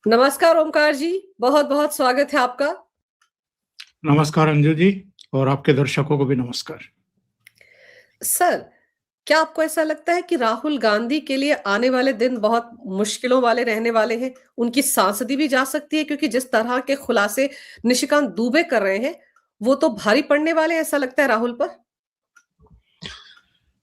नमस्कार ओमकार जी, बहुत बहुत स्वागत है आपका। नमस्कार अंजू जी, और आपके दर्शकों को भी नमस्कार। सर, क्या आपको ऐसा लगता है कि राहुल गांधी के लिए आने वाले दिन बहुत मुश्किलों वाले रहने वाले हैं? उनकी सांसदी भी जा सकती है, क्योंकि जिस तरह के खुलासे निशिकांत दुबे कर रहे हैं, वो तो भारी पड़ने वाले हैं, ऐसा लगता है राहुल पर।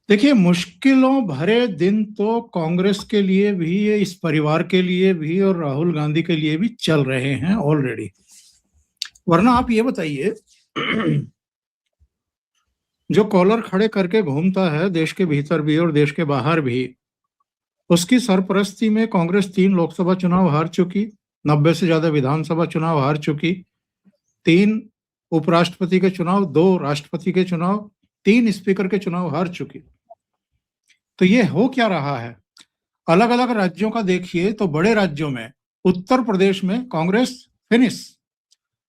देखिए, मुश्किलों भरे दिन तो कांग्रेस के लिए भी, इस परिवार के लिए भी और राहुल गांधी के लिए भी चल रहे हैं ऑलरेडी। वरना आप ये बताइए, जो कॉलर खड़े करके घूमता है देश के भीतर भी और देश के बाहर भी, उसकी सरपरस्ती में कांग्रेस 3 लोकसभा चुनाव हार चुकी, 90 से ज्यादा विधानसभा चुनाव हार चुकी, 3 उपराष्ट्रपति के चुनाव, 2 राष्ट्रपति के चुनाव, 3 स्पीकर के चुनाव हार चुकी। तो ये हो क्या रहा है? अलग अलग राज्यों का देखिए तो बड़े राज्यों में, उत्तर प्रदेश में कांग्रेस फिनिश,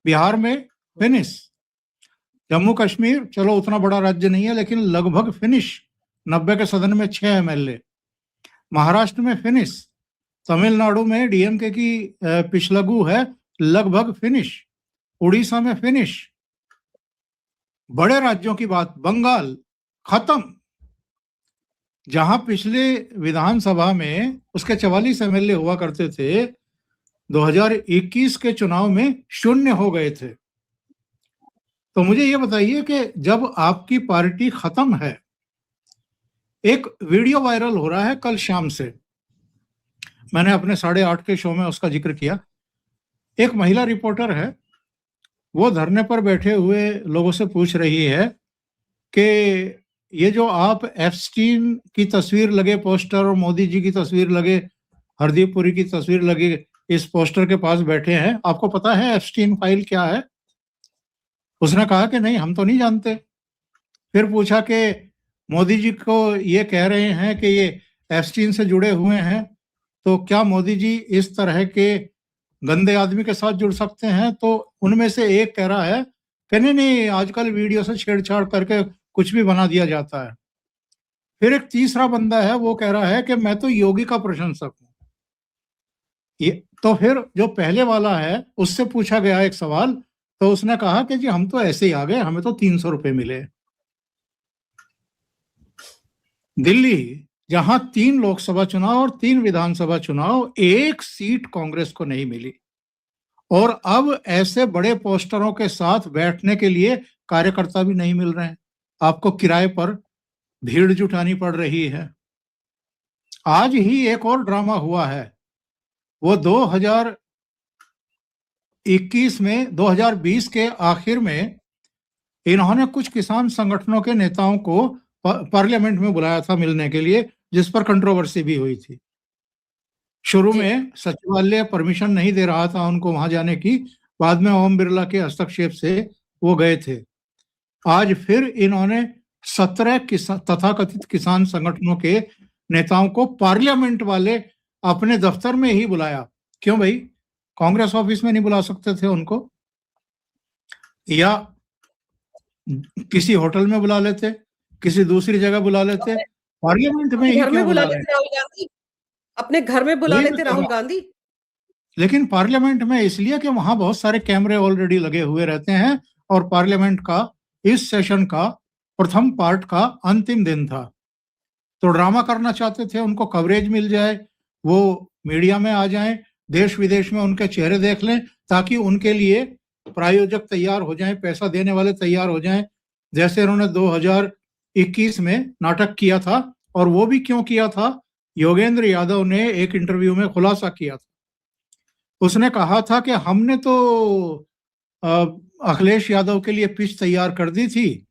बिहार में फिनिश, जम्मू कश्मीर चलो उतना बड़ा राज्य नहीं है लेकिन लगभग फिनिश, 90 के सदन में 6 एमएलए, महाराष्ट्र में फिनिश, तमिलनाडु में डीएमके की पिछलगू है, लगभग फिनिश, उड़ीसा में फिनिश। बड़े राज्यों की बात, बंगाल खत्म, जहां पिछले विधानसभा में उसके 44 एमएलए हुआ करते थे, 2021 के चुनाव में 0 हो गए थे। तो मुझे ये बताइए कि जब आपकी पार्टी खत्म है, एक वीडियो वायरल हो रहा है कल शाम से, मैंने अपने 8:30 के शो में उसका जिक्र किया। एक महिला रिपोर्टर है, वो धरने पर बैठे हुए लोगों से पूछ रही है कि ये जो आप एप्स्टीन की तस्वीर लगे पोस्टर और मोदी जी की तस्वीर लगे, हरदीप पुरी की तस्वीर लगे इस पोस्टर के पास बैठे हैं, आपको पता है एप्स्टीन फाइल क्या है? उसने कहा कि नहीं, हम तो नहीं जानते। फिर पूछा कि मोदी जी को ये कह रहे हैं कि ये एप्स्टीन से जुड़े हुए हैं, तो क्या मोदी जी इस तरह के गंदे आदमी के साथ जुड़ सकते हैं? तो उनमें से एक कह रहा है कि नहीं नहीं, आजकल वीडियो से छेड़छाड़ करके कुछ भी बना दिया जाता है। फिर एक तीसरा बंदा है, वो कह रहा है कि मैं तो योगी का प्रशंसक हूं। ये तो फिर जो पहले वाला है उससे पूछा गया एक सवाल, तो उसने कहा कि जी हम तो ऐसे ही आ गए, हमें तो 300 रुपए मिले। दिल्ली, जहां 3 लोकसभा चुनाव और 3 विधानसभा चुनाव, एक सीट कांग्रेस को नहीं मिली, और अब ऐसे बड़े पोस्टरों के साथ बैठने के लिए कार्यकर्ता भी नहीं मिल रहे हैं, आपको किराए पर भीड़ जुटानी पड़ रही है। आज ही एक और ड्रामा हुआ है, वो 2021 में, 2020 के आखिर में इन्होंने कुछ किसान संगठनों के नेताओं को पार्लियामेंट में बुलाया था मिलने के लिए, जिस पर कंट्रोवर्सी भी हुई थी। शुरू में सचिवालय परमिशन नहीं दे रहा था उनको वहां जाने की, बाद में ओम बिरला के हस्तक्षेप से वो गए थे। आज फिर इन्होंने 17 तथाकथित किसान संगठनों के नेताओं को पार्लियामेंट वाले अपने दफ्तर में ही बुलाया। क्यों भाई, कांग्रेस ऑफिस में नहीं बुला सकते थे उनको? या किसी होटल में बुला लेते, किसी दूसरी जगह बुला लेते, पार्लियामेंट में ही क्यों बुला रहे? राहुल गांधी अपने घर में बुला लेते राहुल गांधी। लेकिन पार्लियामेंट में इसलिए कि वहां बहुत सारे कैमरे ऑलरेडी लगे हुए रहते हैं, और पार्लियामेंट का इस सेशन का प्रथम पार्ट का अंतिम दिन था, तो ड्रामा करना चाहते थे, उनको कवरेज मिल जाए, वो मीडिया में आ जाएं, देश विदेश में उनके चेहरे देख लें, ताकि उनके लिए प्रायोजक तैयार हो जाएं, पैसा देने वाले तैयार हो जाएं, जैसे उन्होंने 2021 में नाटक किया था। और वो भी क्यों किया था? योगेंद्र यादव ने एक इंटरव्यू में खुलासा किया था, उसने कहा था कि हमने तो अखिलेश यादव के लिए पिच तैयार कर दी थी,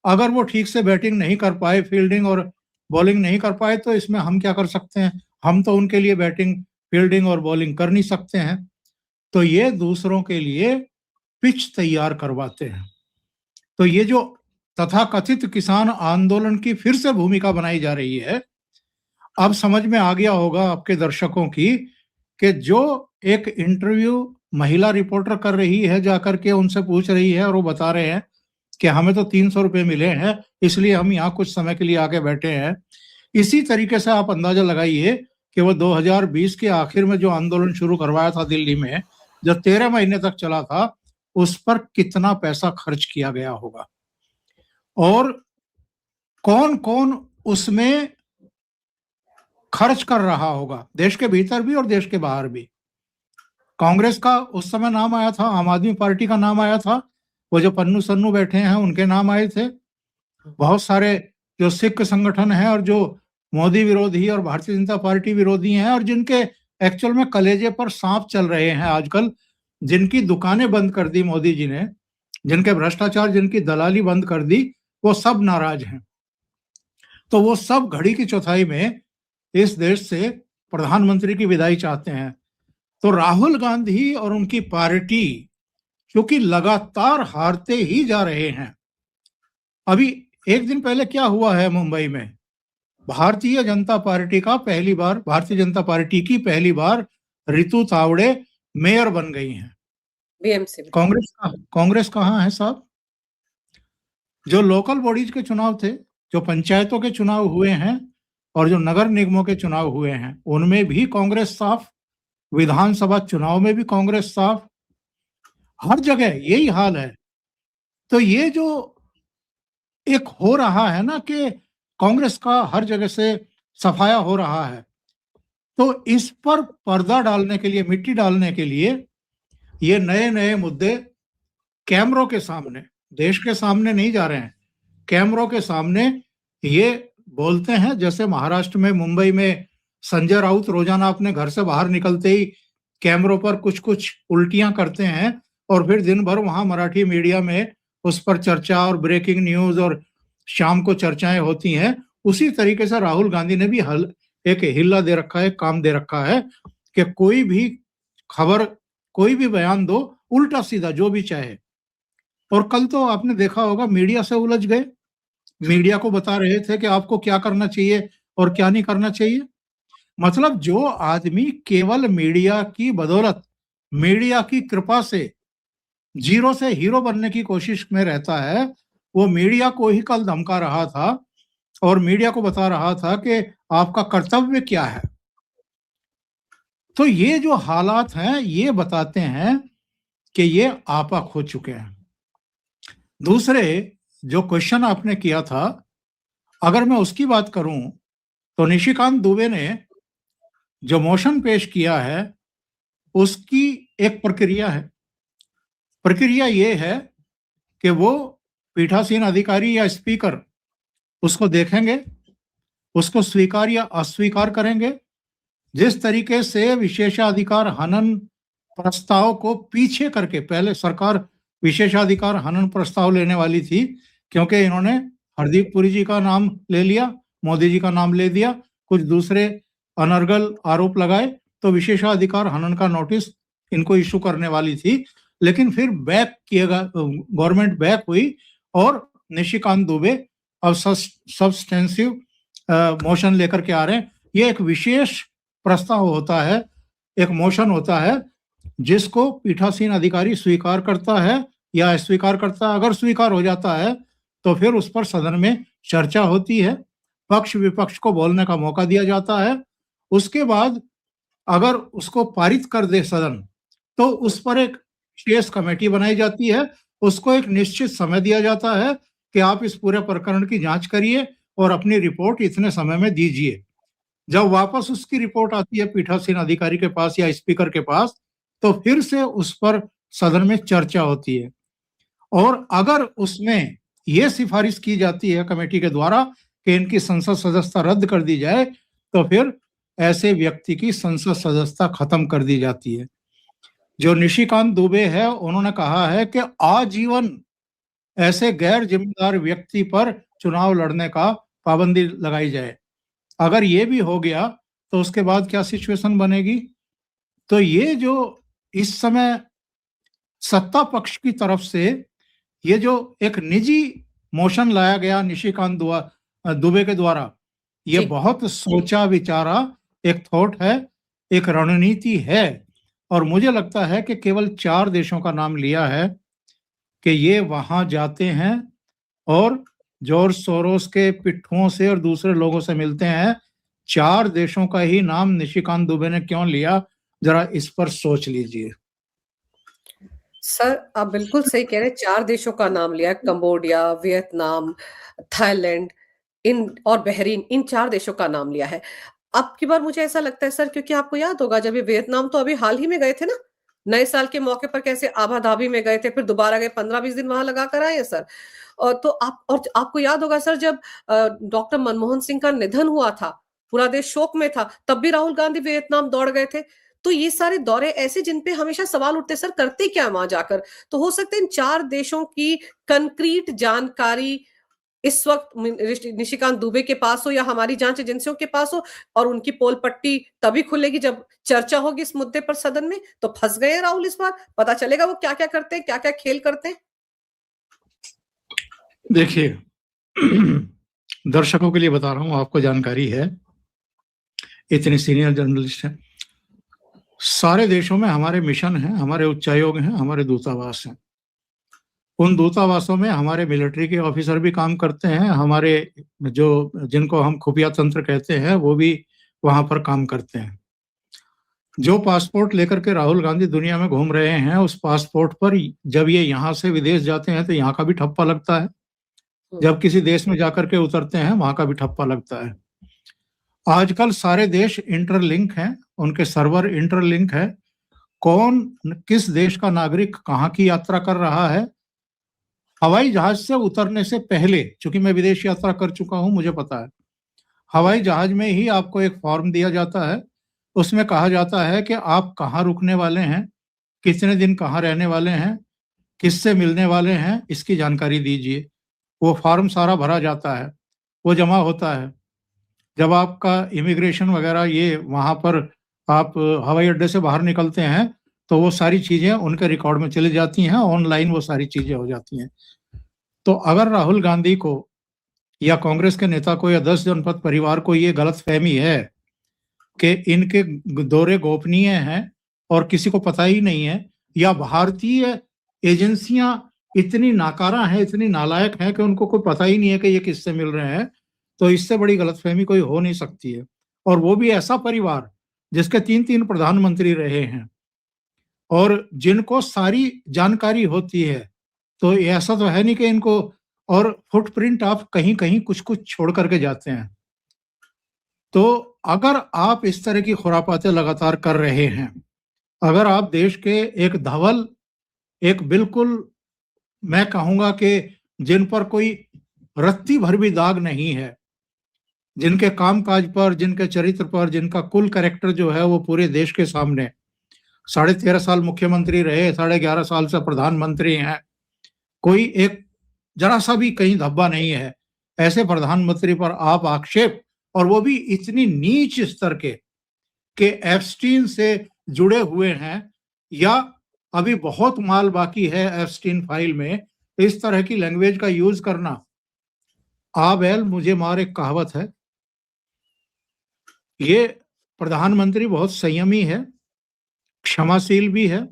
अगर वो ठीक से बैटिंग नहीं कर पाए, फील्डिंग और बॉलिंग नहीं कर पाए, तो इसमें हम क्या कर सकते हैं? हम तो उनके लिए बैटिंग, फील्डिंग और बॉलिंग कर नहीं सकते हैं। तो ये दूसरों के लिए पिच तैयार करवाते हैं। तो ये जो तथाकथित किसान आंदोलन की फिर से भूमिका बनाई जा रही है, अब समझ में आ गया होगा आपके दर्शकों की कि जो एक इंटरव्यू महिला रिपोर्टर कर रही है, जाकर के उनसे पूछ रही है और वो बता रहे हैं कि हमें तो 300 रुपए मिले हैं, इसलिए हम यहाँ कुछ समय के लिए आके बैठे हैं। इसी तरीके से आप अंदाजा लगाइए कि वो 2020 के आखिर में जो आंदोलन शुरू करवाया था दिल्ली में, जो 13 महीने तक चला था, उस पर कितना पैसा खर्च किया गया होगा और कौन कौन उसमें खर्च कर रहा होगा, देश के भीतर भी और देश के बाहर भी। कांग्रेस का उस समय नाम आया था, आम आदमी पार्टी का नाम आया था, वो जो पन्नू सन्नू बैठे हैं उनके नाम आए थे, बहुत सारे जो सिख संगठन हैं और जो मोदी विरोधी और भारतीय जनता पार्टी विरोधी हैं और जिनके एक्चुअल में कलेजे पर सांप चल रहे हैं आजकल, जिनकी दुकानें बंद कर दी मोदी जी ने, जिनके भ्रष्टाचार, जिनकी दलाली बंद कर दी, वो सब नाराज हैं। तो वो सब घड़ी की चौथाई में इस देश से प्रधानमंत्री की विदाई चाहते हैं। तो राहुल गांधी और उनकी पार्टी क्योंकि लगातार हारते ही जा रहे हैं। अभी एक दिन पहले क्या हुआ है मुंबई में, भारतीय जनता पार्टी की पहली बार रितु तावड़े मेयर बन गई हैं। बीएमसी में कांग्रेस कहाँ है साहब? जो लोकल बॉडीज के चुनाव थे, जो पंचायतों के चुनाव हुए हैं और जो नगर निगमों के चुनाव हुए हैं, उनमें भी कांग्रेस साफ, विधानसभा चुनाव में भी कांग्रेस साफ, हर जगह यही हाल है। तो ये जो एक हो रहा है ना कि कांग्रेस का हर जगह से सफाया हो रहा है, तो इस पर पर्दा डालने के लिए, मिट्टी डालने के लिए ये नए नए मुद्दे कैमरों के सामने, देश के सामने नहीं जा रहे हैं, कैमरों के सामने ये बोलते हैं। जैसे महाराष्ट्र में, मुंबई में संजय राउत रोजाना अपने घर से बाहर निकलते ही कैमरों पर कुछ कुछ उल्टियां करते हैं और फिर दिन भर वहां मराठी मीडिया में उस पर चर्चा और ब्रेकिंग न्यूज और शाम को चर्चाएं होती हैं। उसी तरीके से राहुल गांधी ने भी एक हिल्ला दे रखा है, काम दे रखा है कि कोई भी खबर, कोई भी बयान दो, उल्टा सीधा जो भी चाहे। और कल तो आपने देखा होगा मीडिया से उलझ गए, मीडिया को बता रहे थे कि आपको क्या करना चाहिए और क्या नहीं करना चाहिए। मतलब जो आदमी केवल मीडिया की बदौलत, मीडिया की कृपा से जीरो से हीरो बनने की कोशिश में रहता है, वो मीडिया को ही कल धमका रहा था और मीडिया को बता रहा था कि आपका कर्तव्य क्या है। तो ये जो हालात हैं ये बताते हैं कि ये आपा खो चुके हैं। दूसरे जो क्वेश्चन आपने किया था, अगर मैं उसकी बात करूं तो निशिकांत दुबे ने जो मोशन पेश किया है उसकी एक प्रक्रिया है। प्रक्रिया ये है कि वो पीठासीन अधिकारी या स्पीकर उसको देखेंगे, उसको स्वीकार या अस्वीकार करेंगे। जिस तरीके से विशेषाधिकार हनन प्रस्ताव को पीछे करके, पहले सरकार विशेषाधिकार हनन प्रस्ताव लेने वाली थी क्योंकि इन्होंने हरदीप पुरी जी का नाम ले लिया, मोदी जी का नाम ले दिया, कुछ दूसरे अनर्गल आरोप लगाए, तो विशेषाधिकार हनन का नोटिस इनको इशू करने वाली थी। लेकिन फिर बैक किएगा, गवर्नमेंट बैक हुई और निशिकांत दुबे अब सब्सटेंसिव मोशन लेकर के आ रहे हैं। ये एक विशेष प्रस्ताव होता है, एक मोशन होता है जिसको पीठासीन अधिकारी स्वीकार करता है या अस्वीकार करता है। अगर स्वीकार हो जाता है तो फिर उस पर सदन में चर्चा होती है, पक्ष विपक्ष को बोलने का मौका दिया जाता है। उसके बाद अगर उसको पारित कर दे सदन तो उस पर एक विशेष कमेटी बनाई जाती है, उसको एक निश्चित समय दिया जाता है कि आप इस पूरे प्रकरण की जांच करिए और अपनी रिपोर्ट इतने समय में दीजिए। जब वापस उसकी रिपोर्ट आती है पीठासीन अधिकारी के पास या स्पीकर के पास, तो फिर से उस पर सदन में चर्चा होती है और अगर उसमें यह सिफारिश की जाती है कमेटी के द्वारा कि इनकी संसद सदस्यता रद्द कर दी जाए, तो फिर ऐसे व्यक्ति की संसद सदस्यता खत्म कर दी जाती है। जो निशिकांत दुबे है उन्होंने कहा है कि आजीवन ऐसे गैर जिम्मेदार व्यक्ति पर चुनाव लड़ने का पाबंदी लगाई जाए। अगर ये भी हो गया तो उसके बाद क्या सिचुएशन बनेगी? तो ये जो इस समय सत्ता पक्ष की तरफ से ये जो एक निजी मोशन लाया गया निशिकांत दुबे के द्वारा, ये बहुत सोचा विचारा एक थॉट है, एक रणनीति है। और मुझे लगता है कि केवल 4 देशों का नाम लिया है कि ये वहां जाते हैं और जॉर्ज सोरोस के पिट्ठुओं से और दूसरे लोगों से मिलते हैं 4 देशों का ही नाम निशिकांत दुबे ने क्यों लिया, जरा इस पर सोच लीजिए। सर, आप बिल्कुल सही कह रहे हैं, 4 देशों का नाम लिया है, कंबोडिया, वियतनाम, थाईलैंड इन और बहरीन, इन 4 देशों का नाम लिया है। अब की बार मुझे ऐसा लगता है सर, क्योंकि आपको याद होगा जब ये वियतनाम तो अभी हाल ही में गए थे ना, नए साल के मौके पर कैसे आबा धाबी में गए थे, फिर दोबारा गए, 15-20 दिन वहां लगा कर आए हैं सर। और तो आप और आपको याद होगा सर, जब डॉक्टर मनमोहन सिंह का निधन हुआ था, पूरा देश शोक में था, तब भी राहुल गांधी वियतनाम दौड़ गए थे। तो ये सारे दौरे ऐसे जिन पे हमेशा सवाल उठते, सर करते क्या वहां जाकर? तो हो सकता है इन 4 देशों की कंक्रीट जानकारी इस वक्त निशिकांत दुबे के पास हो या हमारी जांच एजेंसियों के पास हो, और उनकी पोल पट्टी तभी खुलेगी जब चर्चा होगी इस मुद्दे पर सदन में। तो फंस गए राहुल इस बार, पता चलेगा वो क्या क्या करते हैं, क्या क्या खेल करते हैं। देखिए, दर्शकों के लिए बता रहा हूं, आपको जानकारी है, इतने सीनियर जर्नलिस्ट हैं। सारे देशों में हमारे मिशन हैं, हमारे उच्चायोग हैं, हमारे दूतावास हैं। उन दूतावासों में हमारे मिलिट्री के ऑफिसर भी काम करते हैं, हमारे जो जिनको हम खुफिया तंत्र कहते हैं वो भी वहां पर काम करते हैं। जो पासपोर्ट लेकर के राहुल गांधी दुनिया में घूम रहे हैं, उस पासपोर्ट पर जब ये यहाँ से विदेश जाते हैं तो यहाँ का भी ठप्पा लगता है, जब किसी देश में जाकर के उतरते हैं वहां का भी ठप्पा लगता है। आजकल सारे देश इंटरलिंक हैं, उनके सर्वर इंटरलिंक है। कौन किस देश का नागरिक कहाँ की यात्रा कर रहा है, हवाई जहाज से उतरने से पहले, चूंकि मैं विदेश यात्रा कर चुका हूं मुझे पता है, हवाई जहाज में ही आपको एक फॉर्म दिया जाता है। उसमें कहा जाता है कि आप कहाँ रुकने वाले हैं, कितने दिन कहाँ रहने वाले हैं, किससे मिलने वाले हैं, इसकी जानकारी दीजिए। वो फॉर्म सारा भरा जाता है, वो जमा होता है। जब आपका इमिग्रेशन वगैरह ये वहाँ पर आप हवाई अड्डे से बाहर निकलते हैं तो वो सारी चीज़ें उनके रिकॉर्ड में चली जाती हैं, ऑनलाइन वो सारी चीज़ें हो जाती हैं। तो अगर राहुल गांधी को या कांग्रेस के नेता को या 10 जनपद परिवार को ये गलतफहमी है कि इनके दौरे गोपनीय हैं और किसी को पता ही नहीं है, या भारतीय एजेंसियां इतनी नाकारा हैं, इतनी नालायक हैं कि उनको कोई पता ही नहीं है कि ये किससे मिल रहे हैं, तो इससे बड़ी गलतफहमी कोई हो नहीं सकती है। और वो भी ऐसा परिवार जिसके 3-3 प्रधानमंत्री रहे हैं और जिनको सारी जानकारी होती है। तो ऐसा तो है नहीं कि इनको, और फुटप्रिंट आप कहीं कहीं कुछ कुछ छोड़ करके जाते हैं। तो अगर आप इस तरह की खुरापातें लगातार कर रहे हैं, अगर आप देश के एक धवल, एक बिल्कुल मैं कहूंगा कि जिन पर कोई रत्ती भर भी दाग नहीं है, जिनके कामकाज पर, जिनके चरित्र पर, जिनका कुल कैरेक्टर जो है वो पूरे देश के सामने, 13.5 साल मुख्यमंत्री रहे, 11.5 साल से प्रधानमंत्री हैं, कोई एक जरा सा भी कहीं धब्बा नहीं है, ऐसे प्रधानमंत्री पर आप आक्षेप, और वो भी इतनी नीच स्तर के एप्स्टीन से जुड़े हुए हैं, या अभी बहुत माल बाकी है एप्स्टीन फाइल में, इस तरह की लैंग्वेज का यूज करना। आ बैल मुझे मार एक कहावत है। ये प्रधानमंत्री बहुत संयमी है, क्षमाशील भी है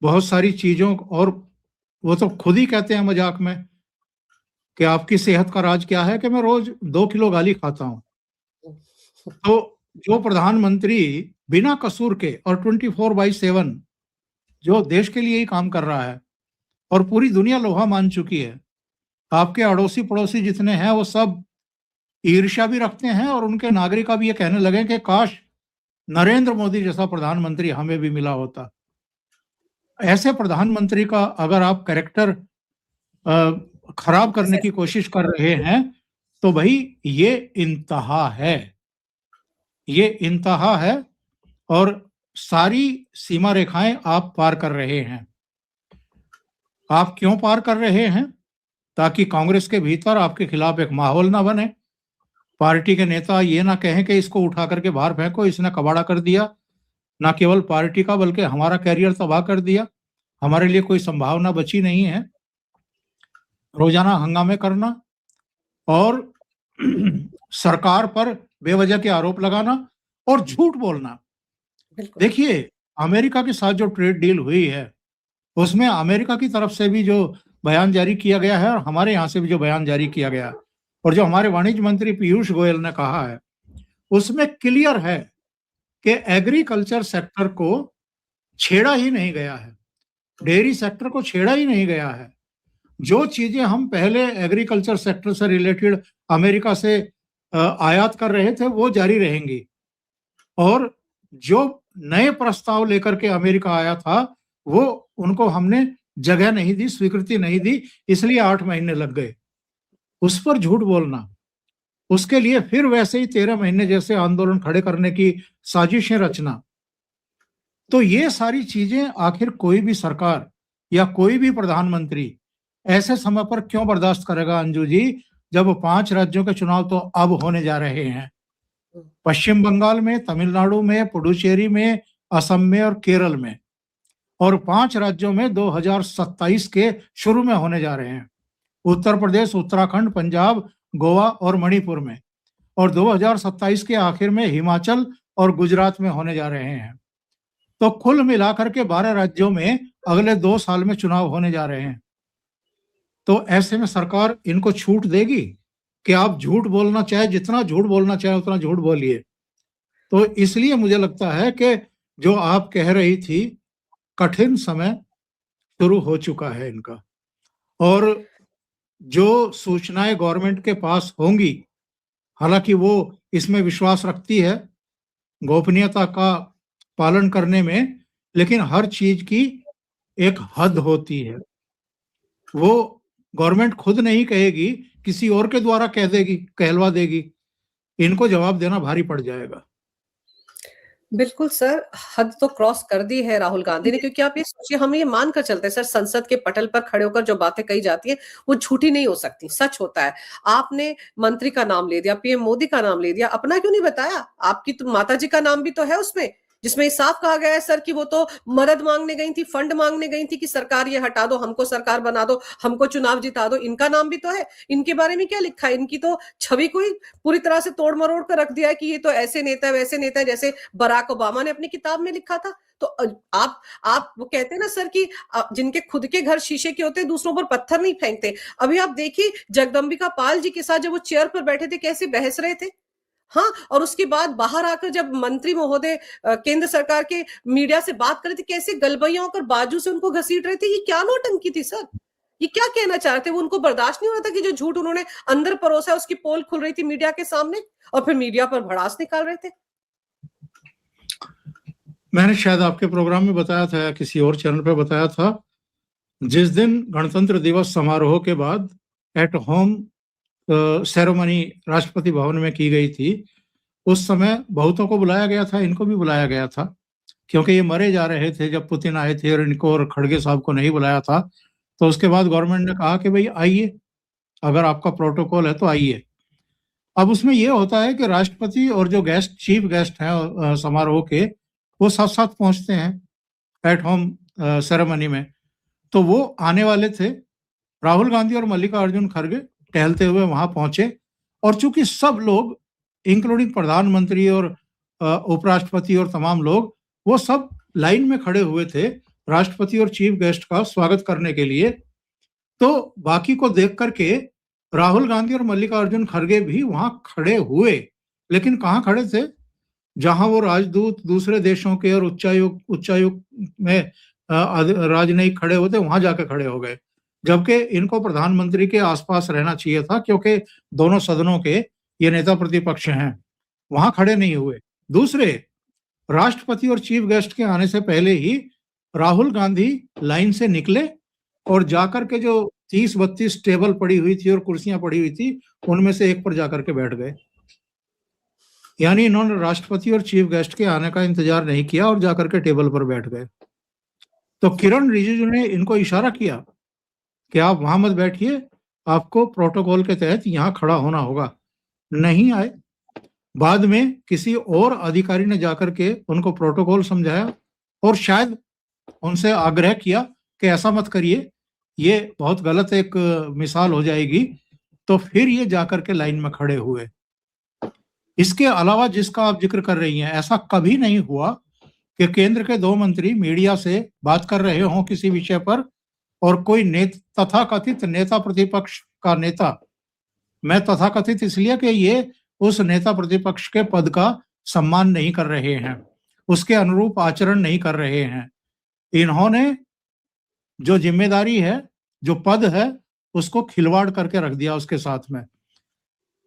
बहुत सारी चीजों, और वो तो खुद ही कहते हैं मजाक में कि आपकी सेहत का राज क्या है, कि मैं रोज 2 किलो गाली खाता हूं। तो जो प्रधानमंत्री बिना कसूर के और 24/7 जो देश के लिए ही काम कर रहा है और पूरी दुनिया लोहा मान चुकी है, आपके अड़ोसी पड़ोसी जितने हैं वो सब ईर्ष्या भी रखते हैं, और उनके नागरिक अब ये कहने लगे कि काश नरेंद्र मोदी जैसा प्रधानमंत्री हमें भी मिला होता। ऐसे प्रधानमंत्री का अगर आप कैरेक्टर खराब करने की कोशिश कर रहे हैं तो भाई ये इंतहा है, ये इंतहा है, और सारी सीमा रेखाएं आप पार कर रहे हैं। आप क्यों पार कर रहे हैं? ताकि कांग्रेस के भीतर आपके खिलाफ एक माहौल ना बने, पार्टी के नेता ये ना कहें कि इसको उठा करके बाहर फेंको, इसने कबाड़ा कर दिया, ना केवल पार्टी का बल्कि हमारा कैरियर तबाह कर दिया, हमारे लिए कोई संभावना बची नहीं है। रोजाना हंगामे करना और सरकार पर बेवजह के आरोप लगाना और झूठ बोलना। देखिए, अमेरिका के साथ जो ट्रेड डील हुई है उसमें अमेरिका की तरफ से भी जो बयान जारी किया गया है और हमारे यहाँ से भी जो बयान जारी किया गया, और जो हमारे वाणिज्य मंत्री पीयूष गोयल ने कहा है, उसमें क्लियर है कि एग्रीकल्चर सेक्टर को छेड़ा ही नहीं गया है, डेयरी सेक्टर को छेड़ा ही नहीं गया है। जो चीजें हम पहले एग्रीकल्चर सेक्टर से रिलेटेड अमेरिका से आयात कर रहे थे वो जारी रहेंगी, और जो नए प्रस्ताव लेकर के अमेरिका आया था वो उनको हमने जगह नहीं दी, स्वीकृति नहीं दी, इसलिए 8 महीने लग गए। उस पर झूठ बोलना, उसके लिए फिर वैसे ही 13 महीने जैसे आंदोलन खड़े करने की साजिशें रचना, तो ये सारी चीजें आखिर कोई भी सरकार या कोई भी प्रधानमंत्री ऐसे समय पर क्यों बर्दाश्त करेगा अंजू जी, जब 5 राज्यों के चुनाव तो अब होने जा रहे हैं। पश्चिम बंगाल में, तमिलनाडु में, पुडुचेरी में, असम में और केरल में, और 5 राज्यों में 2027 के शुरू में होने जा रहे हैं। उत्तर प्रदेश, उत्तराखंड, पंजाब, गोवा और मणिपुर में, और 2027 के आखिर में हिमाचल और गुजरात में होने जा रहे हैं। तो कुल मिलाकर के 12 राज्यों में अगले 2 साल में चुनाव होने जा रहे हैं। तो ऐसे में सरकार इनको छूट देगी कि आप झूठ बोलना चाहे, जितना झूठ बोलना चाहे उतना झूठ बोलिए। तो इसलिए मुझे लगता है कि जो आप कह रही थी, कठिन समय शुरू हो चुका है इनका, और जो सूचनाएं गवर्नमेंट के पास होंगी, हालांकि वो इसमें विश्वास रखती है गोपनीयता का पालन करने में, लेकिन हर चीज की एक हद होती है। वो गवर्नमेंट खुद नहीं कहेगी, किसी और के द्वारा कह देगी, कहलवा देगी, इनको जवाब देना भारी पड़ जाएगा। बिल्कुल सर, हद तो क्रॉस कर दी है राहुल गांधी ने, क्योंकि आप ये सोचिए, हम ये मान कर चलते हैं सर, संसद के पटल पर खड़े होकर जो बातें कही जाती हैं वो झूठी नहीं हो सकती, सच होता है। आपने मंत्री का नाम ले दिया, पीएम मोदी का नाम ले दिया, अपना क्यों नहीं बताया? आपकी तो माता जी का नाम भी तो है उसमें, जिसमें ये साफ कहा गया है सर कि वो तो मदद मांगने गई थी, फंड मांगने गई थी कि सरकार ये हटा दो, हमको सरकार बना दो, हमको चुनाव जिता दो। इनका नाम भी तो है। इनके बारे में क्या लिखा है? इनकी तो छवि को ही पूरी तरह से तोड़ मरोड़ कर रख दिया है कि ये तो ऐसे नेता है, वैसे नेता है, जैसे बराक ओबामा ने अपनी किताब में लिखा था। तो आप वो कहते हैं ना सर कि जिनके खुद के घर शीशे के होते हैं, दूसरों पर पत्थर नहीं फेंकते। अभी आप देखिए जगदम्बिका पाल जी के साथ जब वो चेयर पर बैठे थे, कैसे बहस रहे थे। हाँ, और उसके बाद बाहर आकर जब मंत्री महोदय केंद्र सरकार के मीडिया से बात कर रहे थे, कैसे गलबैया होकर बाजू से उनको घसीट रहे थे। ये क्या नौटंकी थी सर? ये क्या कहना चाह रहे थे? वो उनको बर्दाश्त नहीं हो रहा था कि जो झूठ उन्होंने अंदर परोसा, उसकी पोल खुल रही थी मीडिया के सामने, और फिर मीडिया पर भड़ास निकाल रहे थे। मैंने शायद आपके प्रोग्राम में बताया था या किसी और चैनल पे बताया था, जिस दिन गणतंत्र दिवस समारोह के बाद at home ceremony Rashtrapati Bhavan में की गई थी, उस समय बहुतों को बुलाया गया था, इनको भी बुलाया गया था, क्योंकि ये मरे जा रहे थे जब पुतिन आए थे, और इनको और खड़गे साहब को नहीं बुलाया था। तो उसके बाद गवर्नमेंट ने कहा कि भाई आइए, अगर आपका प्रोटोकॉल है तो आइए। अब उसमें ये होता है कि राष्ट्रपति और जो गेस्ट, चीफ गेस्ट हैं समारोह के, वो साथ साथ पहुंचते हैं एट होम सेरेमनी में। तो वो आने वाले थे, राहुल गांधी और मल्लिकार्जुन खड़गे टहलते हुए वहां पहुंचे, और चूंकि सब लोग इंक्लूडिंग प्रधानमंत्री और उपराष्ट्रपति और तमाम लोग, वो सब लाइन में खड़े हुए थे राष्ट्रपति और चीफ गेस्ट का स्वागत करने के लिए। तो बाकी को देख करके राहुल गांधी और मल्लिकार्जुन खड़गे भी वहां खड़े हुए, लेकिन कहाँ खड़े थे? जहां वो राजदूत दूसरे देशों के और उच्चायुक्त में राजनयिक खड़े होते, वहां जाकर खड़े हो गए, जबकि इनको प्रधानमंत्री के आसपास रहना चाहिए था, क्योंकि दोनों सदनों के ये नेता प्रतिपक्ष हैं। वहां खड़े नहीं हुए। दूसरे, राष्ट्रपति और चीफ गेस्ट के आने से पहले ही राहुल गांधी लाइन से निकले और जाकर के जो 30-32 टेबल पड़ी हुई थी और कुर्सियां पड़ी हुई थी, उनमें से एक पर जाकर के बैठ गए। यानी इन्होंने राष्ट्रपति और चीफ गेस्ट के आने का इंतजार नहीं किया और जाकर के टेबल पर बैठ गए। तो किरण रिजिजू ने इनको इशारा किया कि आप वहां मत बैठिए, आपको प्रोटोकॉल के तहत यहाँ खड़ा होना होगा। नहीं आए। बाद में किसी और अधिकारी ने जाकर के उनको प्रोटोकॉल समझाया और शायद उनसे आग्रह किया कि ऐसा मत करिए, ये बहुत गलत एक मिसाल हो जाएगी। तो फिर ये जाकर के लाइन में खड़े हुए। इसके अलावा जिसका आप जिक्र कर रही हैं, ऐसा कभी नहीं हुआ कि केंद्र के 2 मंत्री मीडिया से बात कर रहे हों किसी विषय पर और कोई तथाकथित नेता प्रतिपक्ष का नेता, मैं तथाकथित इसलिए कि ये उस नेता प्रतिपक्ष के पद का सम्मान नहीं कर रहे हैं, उसके अनुरूप आचरण नहीं कर रहे हैं। इन्होंने जो जिम्मेदारी है, जो पद है, उसको खिलवाड़ करके रख दिया उसके साथ में।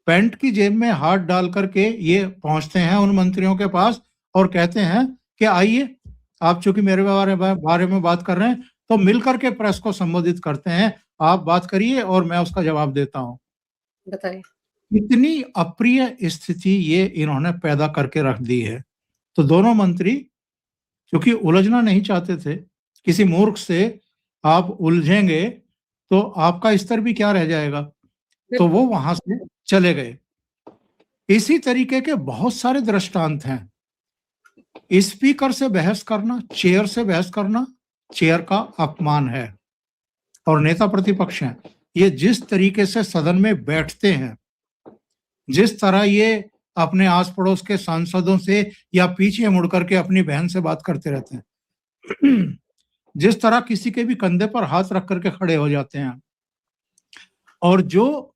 पैंट की जेब में हाथ डाल करके ये पहुंचते हैं उन मंत्रियों के पास और कहते हैं कि आइए, आप चूंकि मेरे बारे में बात कर रहे हैं, तो मिलकर के प्रेस को संबोधित करते हैं, आप बात करिए और मैं उसका जवाब देता हूं। बताइए। इतनी अप्रिय स्थिति ये इन्होंने पैदा करके रख दी है। तो दोनों मंत्री, क्योंकि उलझना नहीं चाहते थे, किसी मूर्ख से आप उलझेंगे तो आपका स्तर भी क्या रह जाएगा, तो वो वहां से चले गए। इसी तरीके के बहुत सारे दृष्टांत हैं। स्पीकर से बहस करना, चेयर से बहस करना, चेयर का अपमान है। और नेता प्रतिपक्ष हैं, ये जिस तरीके से सदन में बैठते हैं, जिस तरह ये अपने आस पड़ोस के सांसदों से या पीछे मुड़ करके अपनी बहन से बात करते रहते हैं, जिस तरह किसी के भी कंधे पर हाथ रख करके खड़े हो जाते हैं, और जो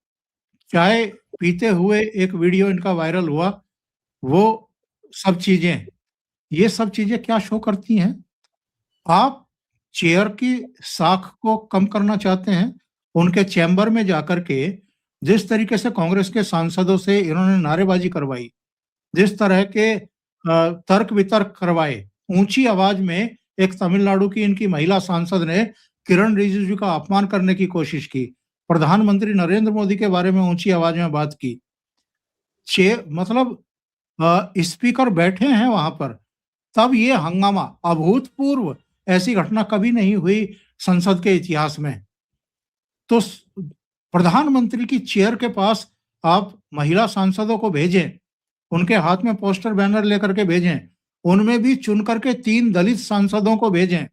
चाय पीते हुए एक वीडियो इनका वायरल हुआ, वो सब चीजें, ये सब चीजें क्या शो करती हैं? आप चेयर की साख को कम करना चाहते हैं, उनके चैम्बर में जाकर के जिस तरीके से कांग्रेस के सांसदों से इन्होंने नारेबाजी करवाई, जिस तरह के तर्क वितर्क करवाए, ऊंची आवाज में एक तमिलनाडु की इनकी महिला सांसद ने किरण रिजिजू का अपमान करने की कोशिश की, प्रधानमंत्री नरेंद्र मोदी के बारे में ऊंची आवाज में बात की। मतलब स्पीकर बैठे हैं वहां पर, तब ये हंगामा, अभूतपूर्व, ऐसी घटना कभी नहीं हुई संसद के इतिहास में। तो प्रधानमंत्री की चेयर के पास आप महिला सांसदों को भेजें, उनके हाथ में पोस्टर बैनर लेकर के भेजें, उनमें भी चुन करके 3 दलित सांसदों को भेजें,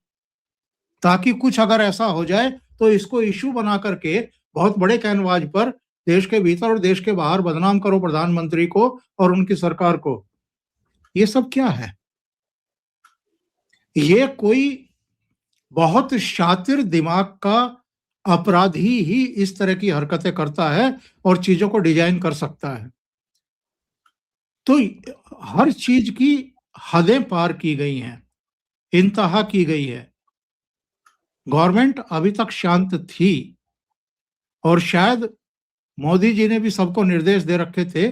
ताकि कुछ अगर ऐसा हो जाए तो इसको इशू बना करके बहुत बड़े कैनवास पर देश के भीतर और देश के बाहर बदनाम करो प्रधानमंत्री को और उनकी सरकार को। ये सब क्या है? ये कोई बहुत शातिर दिमाग का अपराधी ही इस तरह की हरकतें करता है और चीजों को डिजाइन कर सकता है। तो हर चीज की हदें पार की गई हैं, इंतहा की गई है। गवर्नमेंट अभी तक शांत थी और शायद मोदी जी ने भी सबको निर्देश दे रखे थे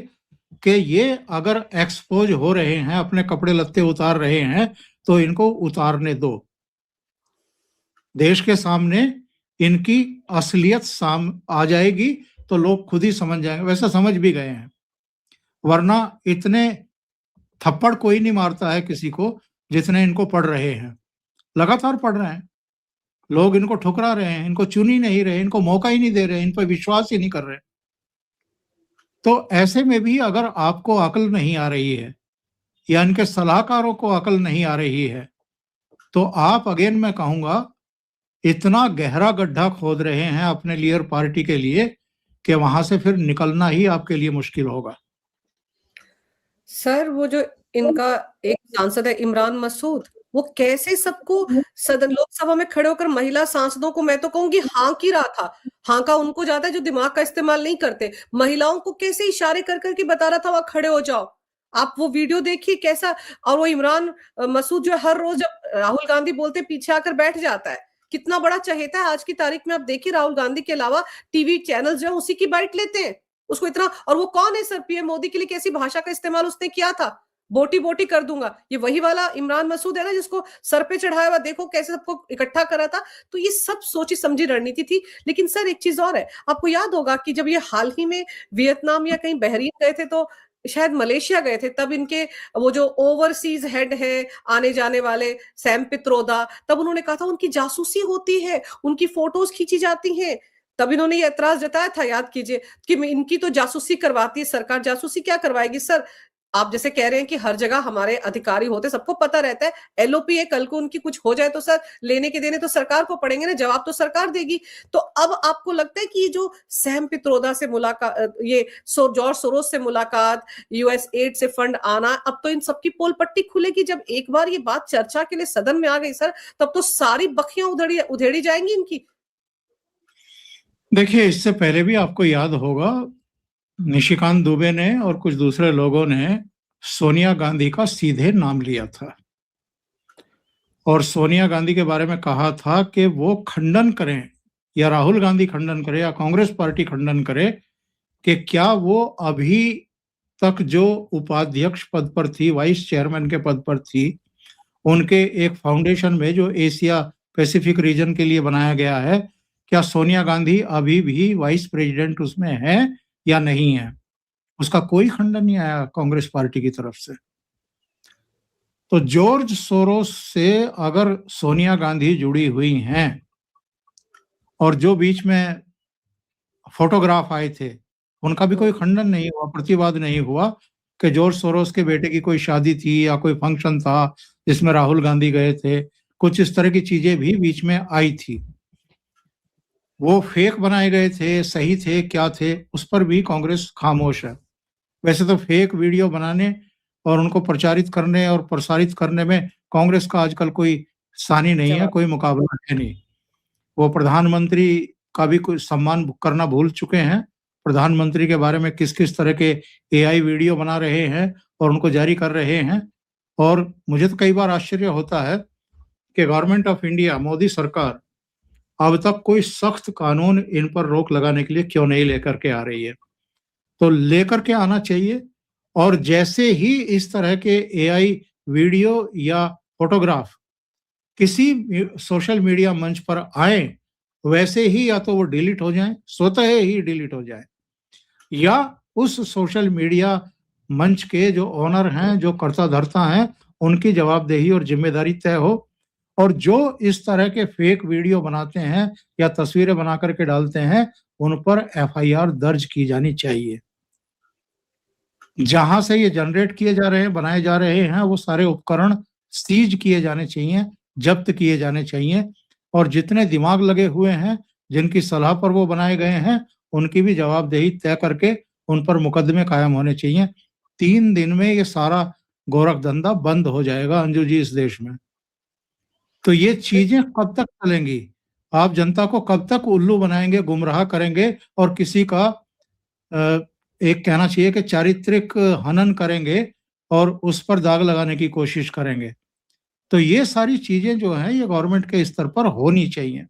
कि ये अगर एक्सपोज हो रहे हैं, अपने कपड़े लत्ते उतार रहे हैं, तो इनको उतारने दो। देश के सामने इनकी असलियत आ जाएगी तो लोग खुद ही समझ जाएंगे। वैसे समझ भी गए हैं, वरना इतने थप्पड़ कोई नहीं मारता है किसी को जितने इनको पड़ रहे हैं। लगातार पड़ रहे हैं, लोग इनको ठुकरा रहे हैं, इनको चुन ही नहीं रहे, इनको मौका ही नहीं दे रहे, इन पर विश्वास ही नहीं कर रहे। तो ऐसे में भी अगर आपको अकल नहीं आ रही है या इनके सलाहकारों को अकल नहीं आ रही है, तो आप, अगेन मैं कहूंगा, इतना गहरा गड्ढा खोद रहे हैं अपने लिए और पार्टी के लिए कि वहां से फिर निकलना ही आपके लिए मुश्किल होगा। सर, वो जो इनका एक सांसद है इमरान मसूद, वो कैसे सबको सदन लोकसभा में खड़े होकर महिला सांसदों को, मैं तो कहूंगी, हाँक ही रहा था। हाँका उनको जाता है जो दिमाग का इस्तेमाल नहीं करते। महिलाओं को कैसे इशारे कर करके बता रहा था, वहां खड़े हो जाओ। आप वो वीडियो देखिए कैसा। और वो इमरान मसूद जो हर रोज जब राहुल गांधी बोलते पीछे आकर बैठ जाता है। कितना बड़ा चहेता है। आज की तारीख में आप देखिए, राहुल गांधी के अलावा टीवी चैनल जो है उसी की बाइट लेते हैं उसको इतना। और वो कौन है सर? पीएम मोदी के लिए कैसी भाषा का इस्तेमाल उसने किया था? बोटी बोटी कर दूंगा। ये वही वाला इमरान मसूद है ना जिसको सर पे चढ़ाया हुआ, देखो कैसे सबको इकट्ठा करा था। तो ये सब सोची समझी रणनीति थी। लेकिन सर एक चीज और है, आपको याद होगा कि जब ये हाल ही में वियतनाम या कहीं बहरीन गए थे, तो शायद मलेशिया गए थे, तब इनके वो जो ओवरसीज हेड है आने जाने वाले, सैम पित्रोदा, तब उन्होंने कहा था उनकी जासूसी होती है, उनकी फोटोज खींची जाती हैं। तब इन्होंने ये एतराज जताया था, याद कीजिए, कि इनकी तो जासूसी करवाती है सरकार। जासूसी क्या करवाएगी सर? आप जैसे कह रहे हैं कि हर जगह हमारे अधिकारी होते, सबको पता रहता है। एलओपी है, कल को उनकी कुछ हो जाए तो सर लेने के देने तो सरकार को पड़ेंगे ना, जवाब तो सरकार देगी। तो अब आपको लगता है कि ये जो सैम पित्रोदा से मुलाकात, ये जॉर्ज सोरोस से मुलाकात, यूएस एड से फंड आना, अब तो इन सबकी पोल पट्टी खुलेगी। जब एक बार ये बात चर्चा के लिए सदन में आ गई सर, तब तो सारी बखियां उधेड़ी जाएंगी इनकी। देखिए, इससे पहले भी आपको याद होगा निशिकांत दुबे ने और कुछ दूसरे लोगों ने सोनिया गांधी का सीधे नाम लिया था और सोनिया गांधी के बारे में कहा था कि वो खंडन करें, या राहुल गांधी खंडन करे या कांग्रेस पार्टी खंडन करे कि क्या वो अभी तक जो उपाध्यक्ष पद पर थी, वाइस चेयरमैन के पद पर थी, उनके एक फाउंडेशन में जो एशिया पैसिफिक रीजन के लिए बनाया गया है, क्या सोनिया गांधी अभी भी वाइस प्रेसिडेंट उसमें है या नहीं है? उसका कोई खंडन नहीं आया कांग्रेस पार्टी की तरफ से। तो जॉर्ज सोरोस से अगर सोनिया गांधी जुड़ी हुई हैं और जो बीच में फोटोग्राफ आए थे, उनका भी कोई खंडन नहीं हुआ, प्रतिवाद नहीं हुआ कि जॉर्ज सोरोस के बेटे की कोई शादी थी या कोई फंक्शन था जिसमें राहुल गांधी गए थे, कुछ इस तरह की चीजें भी बीच में आई थी। वो फेक बनाए गए थे, सही थे, क्या थे, उस पर भी कांग्रेस खामोश है। वैसे तो फेक वीडियो बनाने और उनको प्रचारित करने और प्रसारित करने में कांग्रेस का आजकल कोई सानी नहीं है, जवाब कोई मुकाबला है नहीं। वो प्रधानमंत्री का भी कोई सम्मान करना भूल चुके हैं। प्रधानमंत्री के बारे में किस-किस तरह के एआई वीडियो बना रहे हैं और उनको जारी कर रहे हैं। और मुझे तो कई बार आश्चर्य होता है कि गवर्नमेंट ऑफ इंडिया, मोदी सरकार अब तक कोई सख्त कानून इन पर रोक लगाने के लिए क्यों नहीं लेकर के आ रही है। तो लेकर के आना चाहिए और जैसे ही इस तरह के एआई वीडियो या फोटोग्राफ किसी सोशल मीडिया मंच पर आए, वैसे ही या तो वो डिलीट हो जाएं, स्वतः ही डिलीट हो जाएं, या उस सोशल मीडिया मंच के जो ओनर हैं, जो कर्ता धर्ता हैं, उनकी जवाबदेही और जिम्मेदारी तय हो। और जो इस तरह के फेक वीडियो बनाते हैं या तस्वीरें बना करके डालते हैं, उन पर एफआईआर दर्ज की जानी चाहिए। जहां से ये जनरेट किए जा रहे हैं, बनाए जा रहे हैं, वो सारे उपकरण सीज किए जाने चाहिए, जब्त किए जाने चाहिए और जितने दिमाग लगे हुए हैं, जिनकी सलाह पर वो बनाए गए हैं, उनकी भी जवाबदेही तय करके उन पर मुकदमे कायम होने चाहिए। 3 दिन में ये सारा गोरख धंधा बंद हो जाएगा अंजू जी इस देश में। तो ये चीजें कब तक चलेंगी? आप जनता को कब तक उल्लू बनाएंगे, गुमराह करेंगे और किसी का एक कहना चाहिए कि चारित्रिक हनन करेंगे और उस पर दाग लगाने की कोशिश करेंगे। तो ये सारी चीजें जो हैं ये गवर्नमेंट के स्तर पर होनी चाहिए।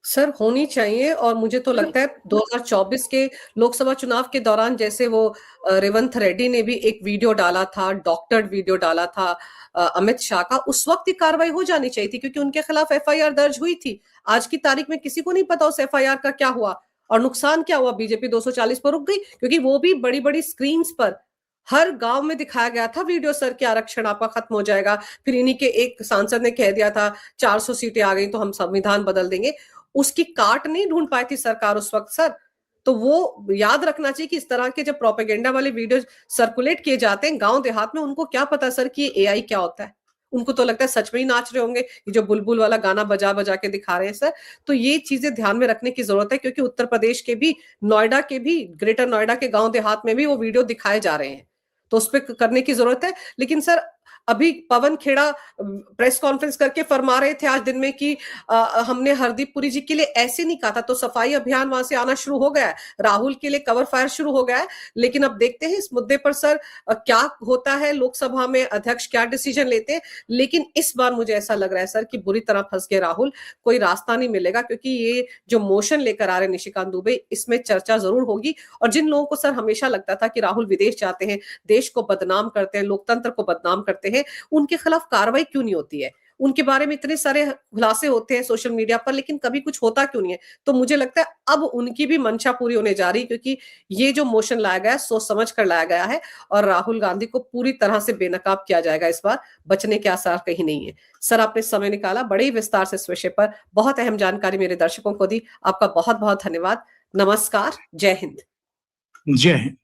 सर होनी चाहिए और मुझे तो लगता है 2024 के लोकसभा चुनाव के दौरान जैसे वो रेवंत रेड्डी ने भी एक वीडियो डाला था, डॉक्टर्ड वीडियो डाला था अमित शाह का, उस वक्त ही कार्रवाई हो जानी चाहिए थी क्योंकि उनके खिलाफ एफआईआर दर्ज हुई थी। आज की तारीख में किसी को नहीं पता उस एफआईआर का क्या हुआ और नुकसान क्या हुआ। बीजेपी 240 पर रुक गई क्योंकि वो भी बड़ी बड़ी स्क्रीन पर हर गांव में दिखाया गया था वीडियो, सर कि आरक्षण आपका खत्म हो जाएगा। फिर इन्हीं के एक सांसद ने कह दिया था 400 सीटें आ गई तो हम संविधान बदल देंगे। उसकी काट नहीं ढूंढ पाई थी सरकार उस वक्त सर। तो वो याद रखना चाहिए कि इस तरह के जब प्रोपेगेंडा वाले वीडियो सर्कुलेट किए जाते हैं गांव देहात में, उनको क्या पता सर कि एआई क्या होता है। उनको तो लगता है सच में ही नाच रहे होंगे, ये जो बुलबुल वाला गाना बजा बजा के दिखा रहे हैं सर। तो ये चीजें ध्यान में रखने की जरूरत है क्योंकि उत्तर प्रदेश के भी, नोएडा के भी, ग्रेटर नोएडा के गांव देहात में भी वो वीडियो दिखाए जा रहे हैं। तो उस पर करने की जरूरत है। लेकिन सर अभी पवन खेड़ा प्रेस कॉन्फ्रेंस करके फरमा रहे थे आज दिन में कि हमने हरदीप पुरी जी के लिए ऐसे नहीं कहा था, तो सफाई अभियान वहां से आना शुरू हो गया है, राहुल के लिए कवर फायर शुरू हो गया है। लेकिन अब देखते हैं इस मुद्दे पर सर क्या होता है, लोकसभा में अध्यक्ष क्या डिसीजन लेते हैं। लेकिन इस बार मुझे ऐसा लग रहा है सर कि बुरी तरह फंस गए राहुल, कोई रास्ता नहीं मिलेगा क्योंकि ये जो मोशन लेकर आ रहे निशिकांत दुबे, इसमें चर्चा जरूर होगी। और जिन लोगों को सर हमेशा लगता था कि राहुल विदेश जाते हैं, देश को बदनाम करते हैं, लोकतंत्र को बदनाम करते हैं, उनके खिलाफ कार्रवाई क्यों नहीं होती है। उनके बारे में इतने सारे खुलासे होते हैं सोशल मीडिया पर, लेकिन कभी कुछ होता क्यों नहीं है। तो मुझे लगता है अब उनकी भी मंशा पूरी होने जा रही, क्योंकि ये जो मोशन लाया गया है सोच समझ कर लाया गया है और राहुल गांधी को पूरी तरह से बेनकाब किया जाएगा। इस बार बचने के आसार कहीं नहीं है। सर आपने समय निकाला, बड़े ही विस्तार से इस विषय पर बहुत अहम जानकारी मेरे दर्शकों को दी, आपका बहुत बहुत धन्यवाद। नमस्कार, जय हिंद। जय हिंद।